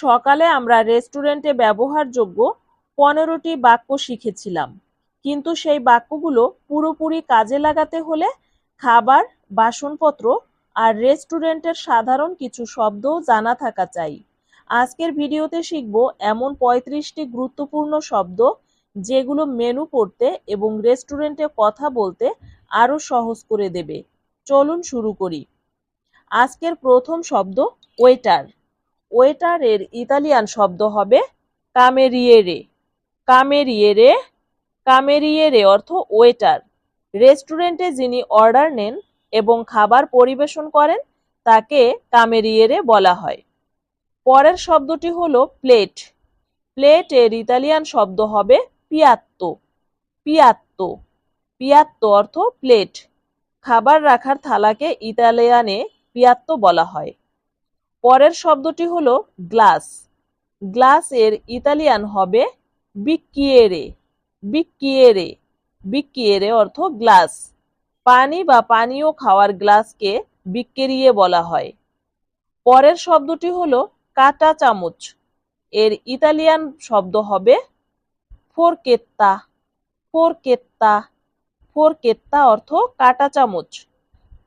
সকালে আমরা রেস্টুরেন্টে ব্যবহারযোগ্য 15টি বাক্য শিখেছিলাম, কিন্তু সেই বাক্যগুলো পুরোপুরি কাজে লাগাতে হলে খাবার, বাসনপত্র আর রেস্টুরেন্টের সাধারণ কিছু শব্দও জানা থাকা চাই। আজকের ভিডিওতে শিখব এমন 35টি গুরুত্বপূর্ণ শব্দ যেগুলো মেনু পড়তে এবং রেস্টুরেন্টে কথা বলতে আরও সহজ করে দেবে। চলুন শুরু করি। আজকের প্রথম শব্দ ওয়েটার। ওয়েটার এর ইতালিয়ান শব্দ হবে কামেরিয়েরে। কামেরিয়েরে, কামেরিয়েরে অর্থ ওয়েটার। রেস্টুরেন্টে যিনি অর্ডার নেন এবং খাবার পরিবেশন করেন তাকে কামেরিয়েরে বলা হয়। পরের শব্দটি হলো প্লেট। প্লেট এর ইতালিয়ান শব্দ হবে পিয়াত্তো। পিয়াত্তো, পিয়াত্তো অর্থ প্লেট। খাবার রাখার থালাকে ইতালিয়ানে পিয়াত্তো বলা হয়। পরের শব্দটি হলো গ্লাস। গ্লাস এর ইতালিয়ান হবে বিক্কিয়েরে। বিক্কিয়েরে, বিক্কিয়েরে অর্থ গ্লাস। পানি বা পানীয় খাওয়ার গ্লাসকে বিক্কেরিয়ে বলা হয়। পরের শব্দটি হলো কাঁটা চামচ। এর ইতালিয়ান শব্দ হবে ফোরকেত্তা। ফোরকেত্তা, ফোরকেত্তা অর্থ কাঁটা চামচ।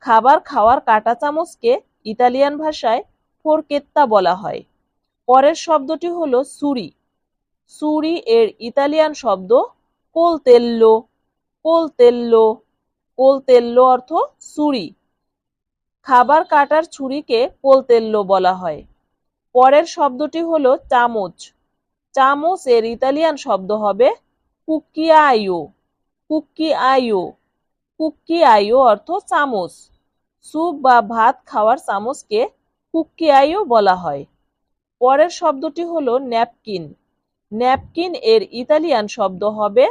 খাবার খাওয়ার কাঁটা চামচকে ইতালিয়ান ভাষায় ফোরকেত্তা বলা হয়। পরের শব্দটি হলো ছুরি। ছুরি এর ইতালিয়ান শব্দ কোলতেল্লো। কোলতেল্লো, কোলতেল্লো অর্থ ছুরি। খাবার কাটার ছুরিকে কোলতেল্লো বলা হয়। পরের শব্দটি হলো চামচ। চামচ এর ইতালিয়ান শব্দ হবে কুক্কিয়াইও। কুক্কিয়াইও, কুক্কিয়াইও অর্থ চামচ। স্যুপ বা ভাত খাওয়ার চামচকে কুক্কিয়াইও বলা হয়। পরের শব্দটি হলো ন্যাপকিন। ন্যাপকিন এর ইতালিয়ান শব্দ হবে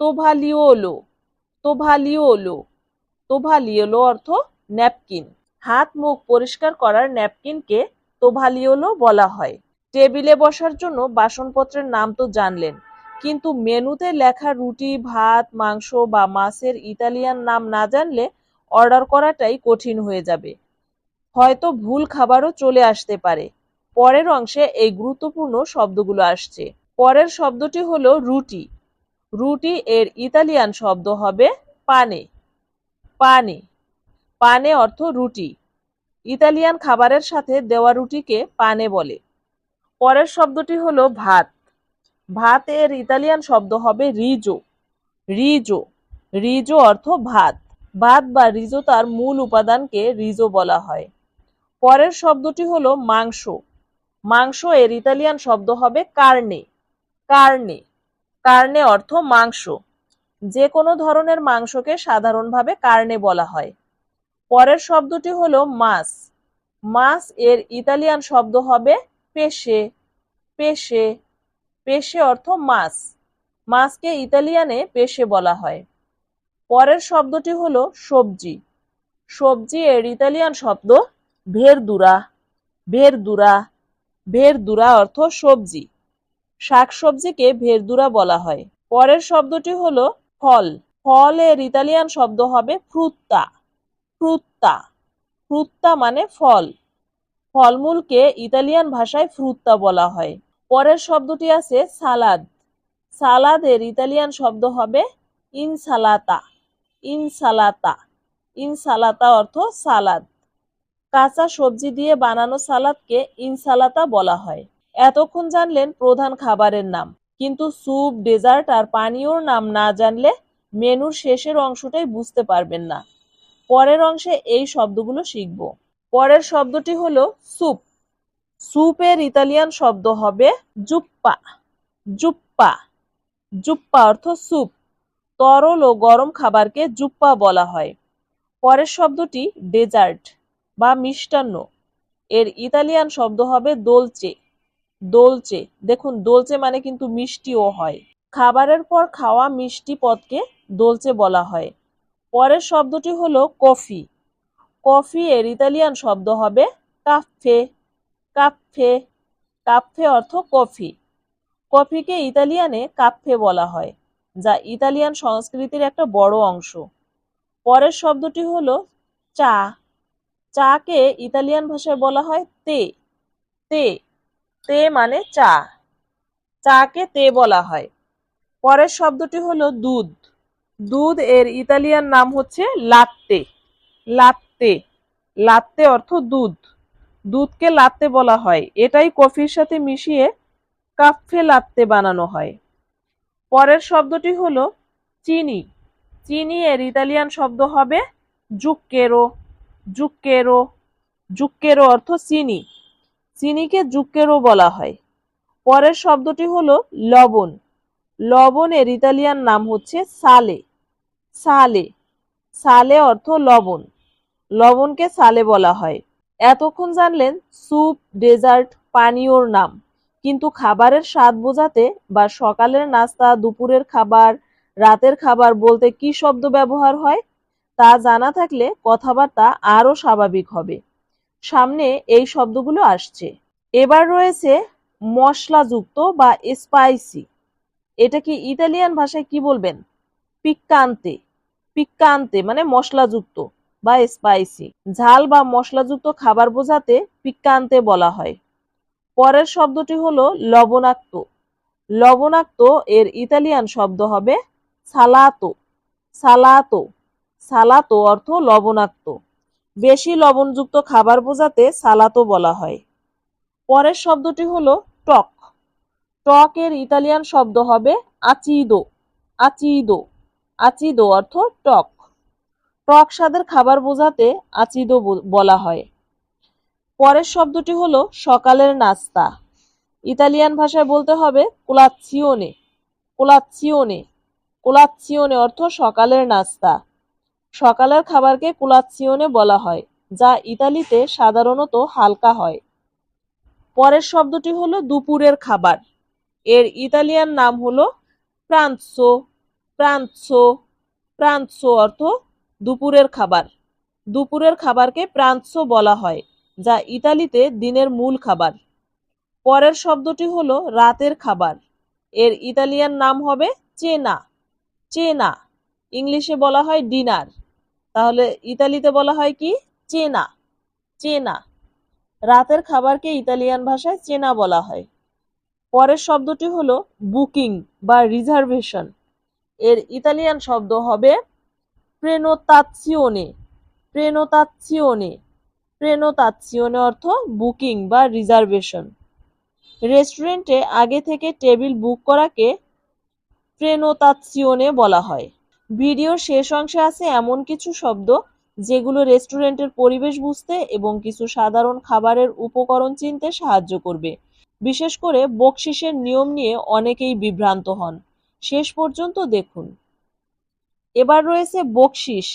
তোভালিওলো। তোভালিওলো, তোভালিওলো অর্থ ন্যাপকিন। হাত মুখ পরিষ্কার করার ন্যাপকিনকে তোভালিওলো বলা হয়। টেবিলে বসার জন্য বাসনপত্রের নাম তো জানলেন, কিন্তু মেনুতে লেখা রুটি, ভাত, মাংস বা মাছের ইতালিয়ান নাম না জানলে অর্ডার করাটাই কঠিন হয়ে যাবে। হয়তো ভুল খাবারও চলে আসতে পারে। পরের অংশে এই গুরুত্বপূর্ণ শব্দগুলো আসছে। পরের শব্দটি হলো রুটি। রুটি এর ইতালিয়ান শব্দ হবে পানে। পানে, পানে অর্থ রুটি। ইতালিয়ান খাবারের সাথে দেওয়া রুটিকে পানে বলে। পরের শব্দটি হলো ভাত। ভাত এর ইতালিয়ান শব্দ হবে রিজো। রিজো, রিজো অর্থ ভাত। ভাত বা রিজো তার মূল উপাদানকে রিজো বলা হয়। পরের শব্দটি হলো মাংস। মাংস এর ইতালিয়ান শব্দ হবে কার্নে। কার্নে, কার্নে অর্থ মাংস। যে কোনো ধরনের মাংসকে সাধারণভাবে কার্নে বলা হয়। পরের শব্দটি হলো মাছ। মাছ এর ইতালিয়ান শব্দ হবে পেশে। পেশে, পেশে অর্থ মাছ। মাছকে ইতালিয়ানে পেশে বলা হয়। পরের শব্দটি হলো সবজি। সবজি এর ইতালিয়ান শব্দ ভেরদুরা। ভেরদুরা, ভেরদুরা অর্থ সবজি। শাকসবজিকে ভেরদুরা বলা হয়। পরের শব্দটি হলো ফল। ফল এর ইতালিয়ান শব্দ হবে ফ্রুত্তা। ফ্রুত্তা, ফ্রুত্তা মানে ফল। ফলমূলকে ইতালিয়ান ভাষায় ফ্রুত্তা বলা হয়। পরের শব্দটি আছে সালাদ। সালাদ এর ইতালিয়ান শব্দ হবে ইনসালাতা। ইনসালাতা, ইনসালাতা অর্থ সালাদ। কাঁচা সবজি দিয়ে বানানো সালাদকে ইনসালাতা বলা হয়। এতক্ষণ জানলেন প্রধান খাবারের নাম, কিন্তু স্যুপ, ডেজার্ট আর পানীয়র নাম না জানলে মেনুর শেষের অংশটাই বুঝতে পারবেন না। পরের অংশে এই শব্দগুলো শিখব। পরের শব্দটি হলো স্যুপ। স্যুপের ইতালিয়ান শব্দ হবে জুপ্পা। জুপ্পা, জুপ্পা অর্থ স্যুপ। তরল ও গরম খাবারকে জুপ্পা বলা হয়। পরের শব্দটি ডেজার্ট বা মিষ্টান্ন। এর ইতালিয়ান শব্দ হবে দোলচে। দোলচে, দেখুন দোলচে মানে কিন্তু মিষ্টিও হয়। খাবারের পর খাওয়া মিষ্টি পদকে দোলচে বলা হয়। পরের শব্দটি হলো কফি। কফি এর ইতালিয়ান শব্দ হবে কাফে। কাফে, কাফে অর্থ কফি। কফিকে ইতালিয়ানে কাফে বলা হয়, যা ইতালিয়ান সংস্কৃতির একটা বড় অংশ। পরের শব্দটি হলো চা। চাকে ইতালিয়ান ভাষায় বলা হয় তে। তে, তে মানে চা, চাকে তে বলা হয়। পরের শব্দটি হলো দুধ। দুধ এর ইতালিয়ান নাম হচ্ছে লাত্তে। লাত্তে, লাত্তে অর্থ দুধ। দুধকে লাত্তে বলা হয়, এটাই কফির সাথে মিশিয়ে কাফে লাত্তে বানানো হয়। পরের শব্দটি হলো চিনি। চিনি এর ইতালিয়ান শব্দ হবে জুক্কেরো। জুক্কেরো, জুক্কেরো অর্থ চিনি। চিনিকে জুক্কেরো বলা হয়। পরের শব্দটি হলো লবণ। লবণের ইতালিয়ান নাম হচ্ছে সালে। সালে, সালে অর্থ লবণ। লবণকে সালে বলা হয়। এতক্ষণ জানলেন স্যুপ, ডেজার্ট, পানীয়র নাম, কিন্তু খাবারের স্বাদ বোঝাতে বা সকালের নাস্তা, দুপুরের খাবার, রাতের খাবার বলতে কি শব্দ ব্যবহার হয় তা জানা থাকলে কথাবার্তা আরো স্বাভাবিক হবে। সামনে এই শব্দগুলো আসছে। এবার রয়েছে মশলাযুক্ত বা স্পাইসি। এটা কি ইতালিয়ান ভাষায় কি বলবেন? পিক্কান্তে। পিক্কান্তে মানে মশলাযুক্ত বা স্পাইসি। ঝাল বা মশলাযুক্ত খাবার বোঝাতে পিক্কান্তে বলা হয়। পরের শব্দটি হলো লবণাক্ত। লবণাক্ত এর ইতালিয়ান শব্দ হবে সালাতো। সালাতো, সালাতো অর্থ লবণাক্ত। বেশি লবণযুক্ত খাবার বোঝাতে সালাতো বলা হয়। পরের শব্দটি হলো টক। টক এর ইতালিয়ান শব্দ হবে আচিদো। আচিদো, আচিদো অর্থ টক। টক স্বাদের খাবার বোঝাতে আচিদো বলা হয়। পরের শব্দটি হলো সকালের নাস্তা। ইতালিয়ান ভাষায় বলতে হবে কোলাচ্ছিওনে। কোলাচ্ছিওনে, কোলাচ্ছিওনে অর্থ সকালের নাস্তা। সকালের খাবারকে কোলাচ্ছিওনে বলা হয়, যা ইতালিতে সাধারণত হালকা হয়। পরের শব্দটি হলো দুপুরের খাবার। এর ইতালিয়ান নাম হলো প্রানসো। প্রানসো, প্রানসো অর্থ দুপুরের খাবার। দুপুরের খাবারকে প্রানসো বলা হয়, যা ইতালিতে দিনের মূল খাবার। পরের শব্দটি হলো রাতের খাবার। এর ইতালিয়ান নাম হবে চেনা। চেনা, ইংলিশে বলা হয় ডিনার, তাহলে ইতালিতে বলা হয় কি? চেনা। চেনা, রাতের খাবারকে ইতালিয়ান ভাষায় চেনা বলা হয়। পরের শব্দটি হলো বুকিং বা রিজার্ভেশন। এর ইতালিয়ান শব্দ হবে প্রেনোতাজিওনে। প্রেনোতাজিওনে, প্রেনোতাজিওনে অর্থ বুকিং বা রিজার্ভেশন। রেস্টুরেন্টে আগে থেকে টেবিল বুক করাকে প্রেনোতাজিওনে বলা হয়। ভিডিওর শেষ অংশে আছে এমন কিছু শব্দ যেগুলো রেস্টুরেন্টের পরিবেশ বুঝতে এবং কিছু সাধারণ খাবারের উপকরণ চিনতে সাহায্য করবে। বিশেষ করে বকশিসের নিয়ম নিয়ে অনেকেই বিভ্রান্ত হন। শেষ পর্যন্ত দেখুন। এবার রয়েছে বকশিস।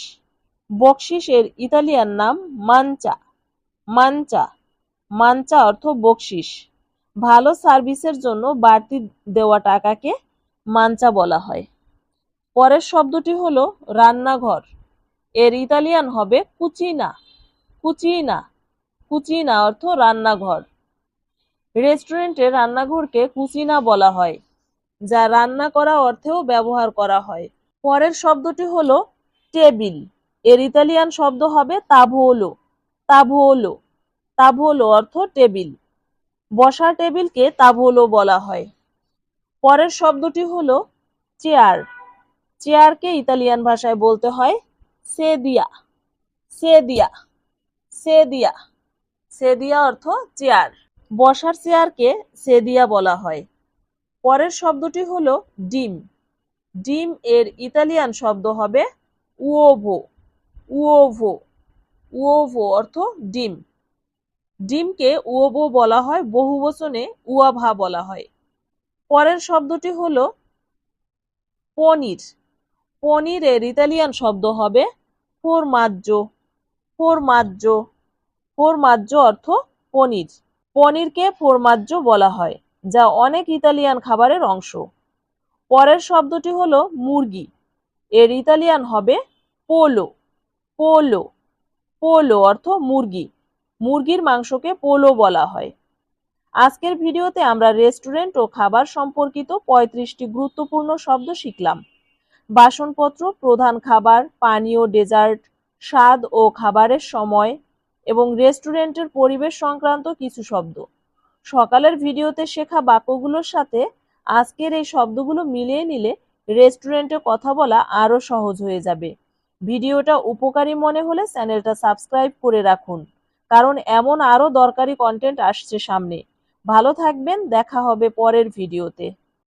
বকশিস এর ইতালিয়ান নাম মানচা। মানচা, মানচা অর্থ বকশিস। ভালো সার্ভিসের জন্য বাড়তি দেওয়া টাকাকে মানচা বলা হয়। পরের শব্দটি হলো রান্নাঘর। এর ইতালিয়ান হবে কুচিনা। কুচিনা, কুচিনা অর্থ রান্নাঘর। রেস্টুরেন্টে রান্নাঘরকে কুচিনা বলা হয়, যা রান্না করা অর্থেও ব্যবহার করা হয়। পরের শব্দটি হলো টেবিল। এর ইতালিয়ান শব্দ হবে তাভোলো। তাভোলো, তাভোলো অর্থ টেবিল। বসার টেবিলকে তাভোলো বলা হয়। পরের শব্দটি হলো চেয়ার। চেয়ারকে ইতালিয়ান ভাষায় বলতে হয় সেদিয়া। সেদিয়া, সেদিয়া, সেদিয়া অর্থ চেয়ার। বসার চেয়ারকে সেদিয়া বলা হয়। পরের শব্দটি হলো ডিম। ডিম এর ইতালিয়ান শব্দ হবে উওভো। উওভো, উওভো অর্থ ডিম। ডিমকে উওভো বলা হয়, বহুবচনে উয়াভা বলা হয়। পরের শব্দটি হলো পনির। পনির এর ইতালিয়ান শব্দ হবে ফরমাজ্জো। ফরমাজ্জো, ফরমাজ্জো অর্থ পনির। পনিরকে ফরমাজ্জো বলা হয়, যা অনেক ইতালিয়ান খাবারের অংশ। পরের শব্দটি হলো মুরগি। এর ইতালিয়ান হবে পোলো। পোলো, পোলো অর্থ মুরগি। মুরগির মাংসকে পোলো বলা হয়। আজকের ভিডিওতে আমরা রেস্টুরেন্ট ও খাবার সম্পর্কিত 35টি গুরুত্বপূর্ণ শব্দ শিখলাম। বাসনপত্র, প্রধান খাবার, পানীয়, ডেজার্ট, স্বাদ ও খাবারের সময় এবং রেস্টুরেন্টের পরিবেশ সংক্রান্ত কিছু শব্দ। সকালের ভিডিওতে শেখা বাক্যগুলোর সাথে আজকের এই শব্দগুলো মিলিয়ে নিলে রেস্টুরেন্টে কথা বলা আরো সহজ হয়ে যাবে। ভিডিওটা উপকারী মনে হলে চ্যানেলটা সাবস্ক্রাইব করে রাখুন, কারণ এমন আরো দরকারি কন্টেন্ট আসছে সামনে। ভালো থাকবেন, দেখা হবে পরের ভিডিওতে।